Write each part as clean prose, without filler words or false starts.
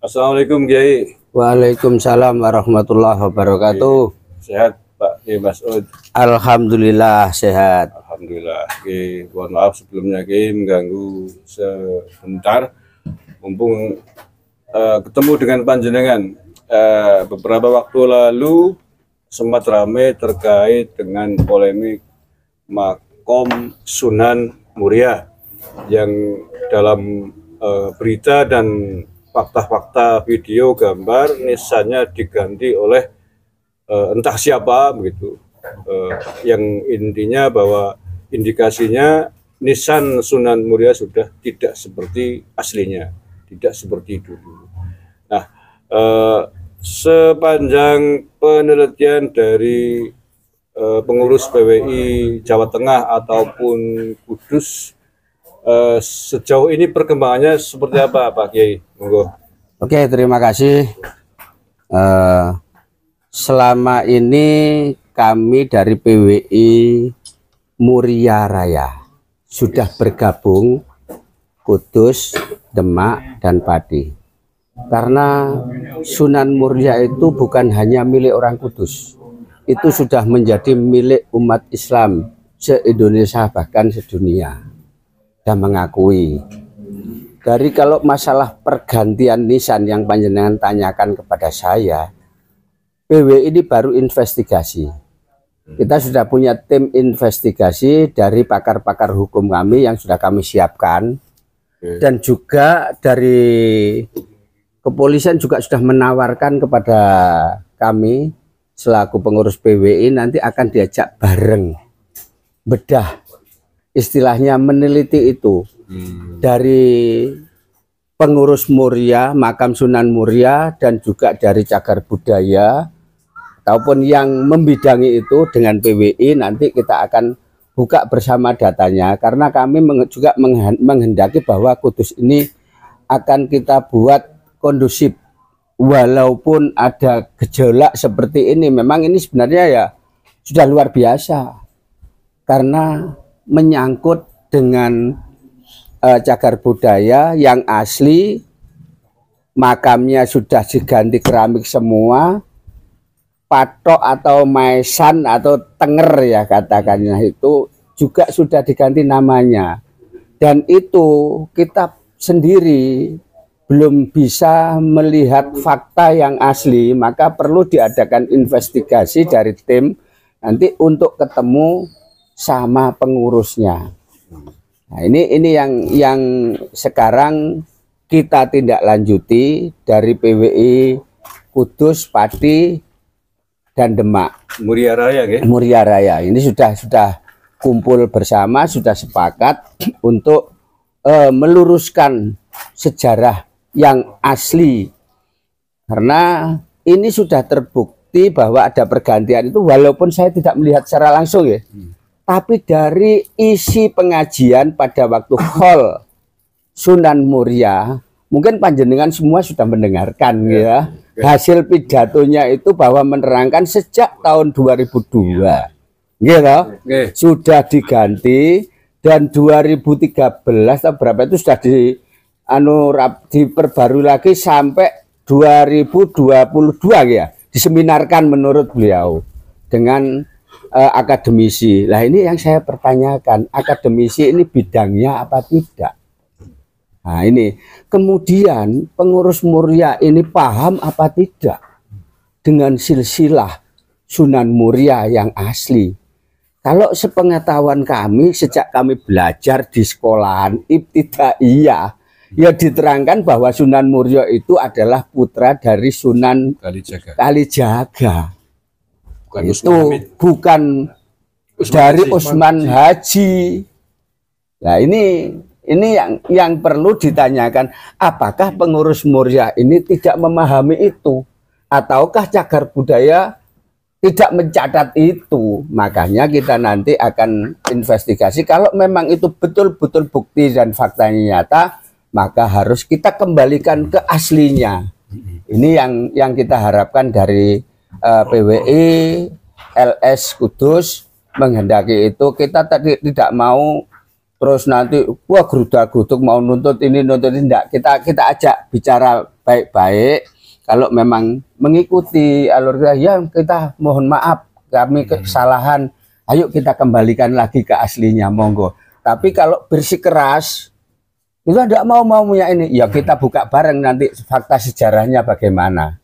Assalamualaikum Kiai. Waalaikumsalam warahmatullahi wabarakatuh. Sehat Pak Kiai Masud? Alhamdulillah sehat. Alhamdulillah. Kiai, mohon maaf sebelumnya Kiai mengganggu sebentar. Mumpung ketemu dengan panjenengan beberapa waktu lalu sempat ramai terkait dengan polemik makom Sunan Muria yang dalam berita dan fakta-fakta video gambar nisannya diganti oleh entah siapa begitu, yang intinya bahwa indikasinya nisan Sunan Muria sudah tidak seperti aslinya, tidak seperti dulu. Nah, sepanjang penelitian dari pengurus PWI Jawa Tengah ataupun Kudus, sejauh ini perkembangannya seperti apa Pak Kiai? Monggo. Oke, terima kasih. Selama ini kami dari PWI Muria Raya sudah bergabung Kudus, Demak, dan Pati. Karena Sunan Muria itu bukan hanya milik orang Kudus, itu sudah menjadi milik umat Islam se-Indonesia bahkan sedunia. Dan mengakui dari kalau masalah pergantian nisan yang panjenengan tanyakan kepada saya, PWI ini baru investigasi. Kita sudah punya tim investigasi dari pakar-pakar hukum kami yang sudah kami siapkan, dan juga dari kepolisian juga sudah menawarkan kepada kami selaku pengurus PWI nanti akan diajak bareng bedah, istilahnya meneliti itu dari pengurus Muria, makam Sunan Muria, dan juga dari cagar budaya ataupun yang membidangi itu dengan PWI. Nanti kita akan buka bersama datanya karena kami juga menghendaki bahwa Kudus ini akan kita buat kondusif. Walaupun ada gejolak seperti ini, memang ini sebenarnya ya sudah luar biasa karena menyangkut dengan cagar budaya yang asli, makamnya sudah diganti keramik semua, patok atau maesan atau tenger ya katakannya itu juga sudah diganti namanya, dan itu kita sendiri belum bisa melihat fakta yang asli, maka perlu diadakan investigasi dari tim nanti untuk ketemu sama pengurusnya. Nah, ini yang sekarang kita tindak lanjuti dari PWI Kudus, Pati, dan Demak. Muria Raya, ya? Muria Raya ini sudah kumpul bersama, sudah sepakat untuk meluruskan sejarah yang asli, karena ini sudah terbukti bahwa ada pergantian itu, walaupun saya tidak melihat secara langsung ya. Tapi dari isi pengajian pada waktu Hol Sunan Muria, mungkin panjenengan semua sudah mendengarkan ya. Hasil pidatonya itu bahwa menerangkan sejak tahun 2002 gitu, sudah diganti, dan 2013 atau berapa itu sudah diperbarui lagi sampai 2022 ya, diseminarkan menurut beliau dengan akademisi. Lah ini yang saya pertanyakan, akademisi ini bidangnya apa tidak? Nah ini kemudian pengurus Muria ini paham apa tidak dengan silsilah Sunan Muria yang asli? Kalau sepengetahuan kami, sejak kami belajar di sekolahan ibtidaiyah, ya diterangkan bahwa Sunan Muria itu adalah putra dari Sunan Kalijaga. Itu bukan dari Usman Haji. Nah ini yang perlu ditanyakan, apakah pengurus Muria ini tidak memahami itu, ataukah cagar budaya tidak mencatat itu? Makanya kita nanti akan investigasi. Kalau memang itu betul-betul bukti dan faktanya nyata, maka harus kita kembalikan ke aslinya. Ini yang kita harapkan dari PWI LS Kudus menghendaki itu. Kita tadi tidak mau terus nanti wah gerudak-geruduk mau nuntut ini enggak. Kita ajak bicara baik-baik. Kalau memang mengikuti alur kita, ya kita mohon maaf kami kesalahan. Ayo kita kembalikan lagi ke aslinya, monggo. Tapi kalau bersikeras itu tidak mau-maunya ini, ya kita buka bareng nanti fakta sejarahnya bagaimana.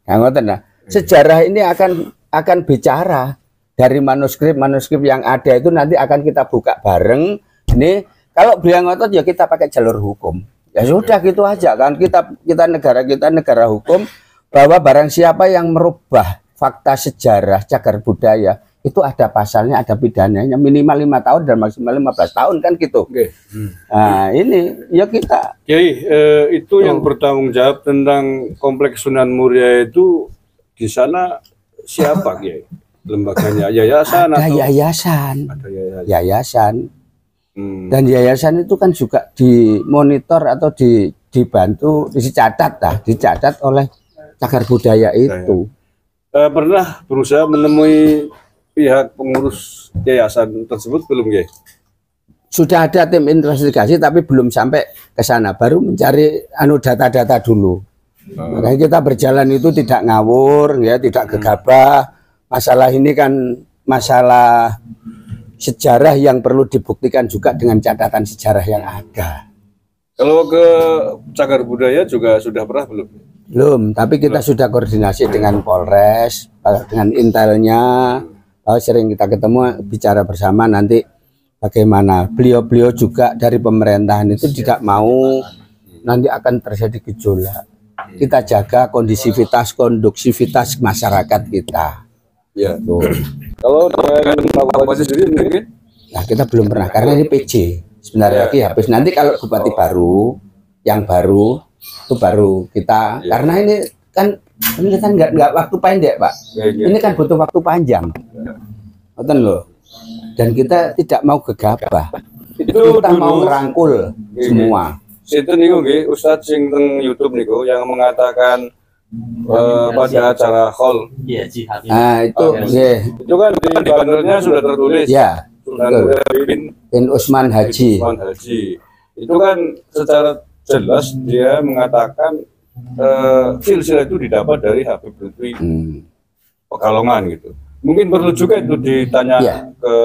Nah, sejarah ini akan bicara dari manuskrip yang ada itu nanti akan kita buka bareng. Ini kalau beliau ngotot ya kita pakai jalur hukum. Ya sudah gitu aja kan, kita negara hukum, bahwa barang siapa yang merubah fakta sejarah cagar budaya itu ada pasalnya, ada pidananya minimal 5 tahun dan maksimal 15 tahun kan gitu. Oke. Nah ini ya kita. Kiai, itu yang bertanggung jawab tentang kompleks Sunan Muria itu di sana siapa, Kiai? Lembaganya yayasan Ada atau yayasan. ada yayasan? Yayasan. Dan yayasan itu kan juga dimonitor atau dibantu, dicatat oleh cagar budaya itu. Pernah berusaha menemui pihak pengurus yayasan tersebut belum, Kiai? Sudah ada tim investigasi tapi belum sampai ke sana, baru mencari data-data dulu. Makanya kita berjalan itu tidak ngawur ya, tidak gegabah. Masalah ini kan masalah sejarah yang perlu dibuktikan juga dengan catatan sejarah yang ada. Kalau ke cagar budaya juga sudah pernah belum? Belum, tapi kita sudah koordinasi dengan Polres, dengan intelnya, sering kita ketemu bicara bersama nanti bagaimana. Beliau-beliau juga dari pemerintahan itu tidak mau nanti akan terjadi gejolak. Kita jaga kondusivitas masyarakat kita. Ya. Tuh. Kalau dengan Bupati sendiri mungkin? Nah kita belum pernah karena ini PJ. Sebenarnya lagi habis. Nanti kalau Bupati baru, yang baru itu baru kita. Karena ini kan nggak waktu pendek, Pak. Ini kan butuh waktu panjang. Betul loh. Dan kita tidak mau gegabah. Kita mau merangkul semua. Itu niku nggih Ustadz sing teng YouTube niku yang mengatakan pada acara hall. Iya, jihad. Nah, itu Itu kan di bannernya sudah tertulis. Ya. bin Usman Haji. Itu kan secara jelas dia mengatakan silsilah itu didapat dari Habib Lutfi Pekalongan gitu. Mungkin perlu juga itu ditanya ke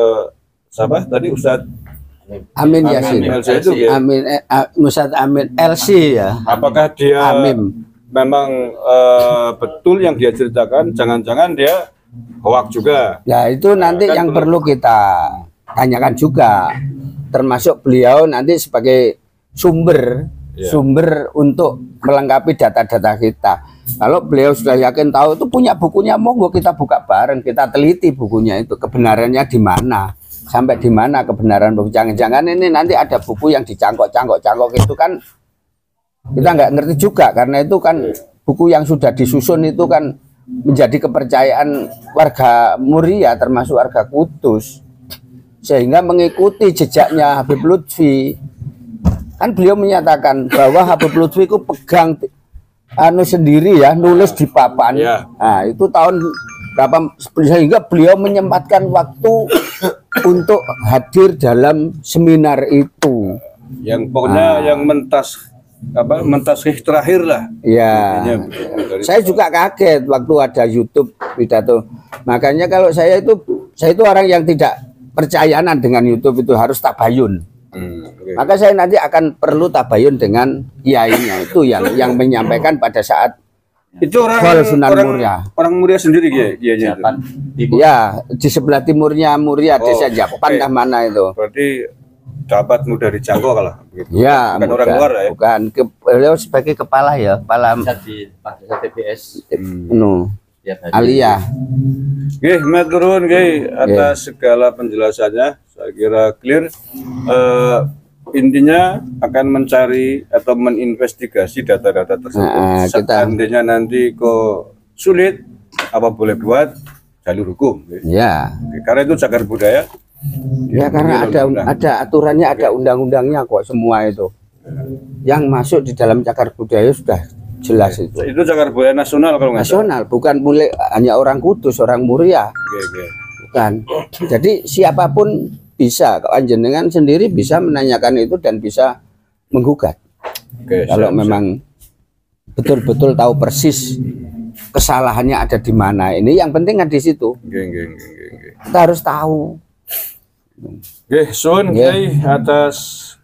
siapa tadi Ustadz Amin Yasin. Ustadz Amin LC ya. Apakah dia memang betul yang dia ceritakan, jangan-jangan dia hoak juga. Ya itu nanti yang perlu kita tanyakan juga, termasuk beliau nanti sebagai sumber untuk melengkapi data-data kita. Kalau beliau sudah yakin tahu itu punya bukunya, monggo kita buka bareng, kita teliti bukunya itu kebenarannya di mana, sampai di mana kebenaran buku. Jangan-jangan ini nanti ada buku yang dicangkok itu kan kita nggak ngerti juga, karena itu kan buku yang sudah disusun itu kan menjadi kepercayaan warga Muria termasuk warga Kudus, sehingga mengikuti jejaknya Habib Lutfi. Kan beliau menyatakan bahwa Habib Lutfi itu pegang sendiri ya, nulis di papan. Nah itu tahun berapa, sehingga beliau menyempatkan waktu untuk hadir dalam seminar itu. Yang pokoknya yang mentaskhih terakhir lah. Ya, saya juga kaget waktu ada YouTube pidato. Makanya kalau saya itu orang yang tidak percayaan dengan YouTube, itu harus tabayun. Maka saya nanti akan perlu tabayun dengan kiainya itu yang menyampaikan pada saat itu orang Muria sendiri kiainya. Ya, di sebelah timurnya Muria, desa Japan dah mana itu. Berarti dapat mudah dijangkau kalau begitu. Ya, bukan orang luar ya. Bukan, beliau sebagai kepala ya, kepala TPS. Alia. Nggih, matur nuwun nggih atas segala penjelasannya. Saya kira clear. Intinya akan mencari atau meninvestigasi data-data tersebut. Seandainya nanti kok sulit, apa boleh buat jalur hukum. Ya. Karena itu cagar budaya. Ya karena ada aturannya, ada undang-undangnya kok semua itu. Yang masuk di dalam cagar budaya sudah jelas itu. Itu cagar budaya nasional kalau nggak nasional, bukan hanya orang Kudus, orang Muria. Bukan. Jadi siapapun bisa, panjenengan sendiri bisa menanyakan itu dan bisa menggugat. Oke, Kalau siap, memang betul-betul tahu persis kesalahannya ada di mana. Ini yang penting ada di situ. Nggih. Kita harus tahu. Nggih, suwun Nggih. Kiai atas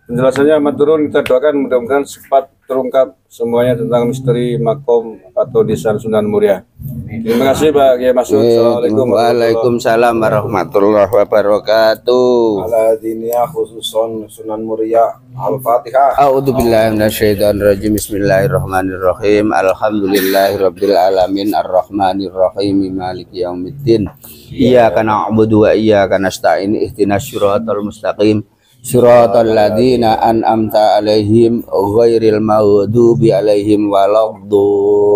penjelasannya maturun, kita doakan mudah-mudahan cepat terungkap semuanya tentang misteri makom atau desa Sunan Muria. Terima kasih Pak Kiai Masud. Assalamualaikum Waalaikumsalam warahmatullahi wabarakatuh. Ala diniyah khususon Sunan Muria. Al-Fatihah. A'udzubillahi minasyaitonirrajim. Bismillahirrahmanirrahim. Alhamdulillahirabbil alamin arrahmanirrahim maliki yaumiddin. Iyyaka na'budu wa iyyaka nasta'in. Ihdinas siratal mustaqim. Siratal ladzina an'amta 'alaihim ghairil maghdubi 'alaihim waladdallin.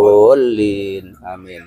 Amin.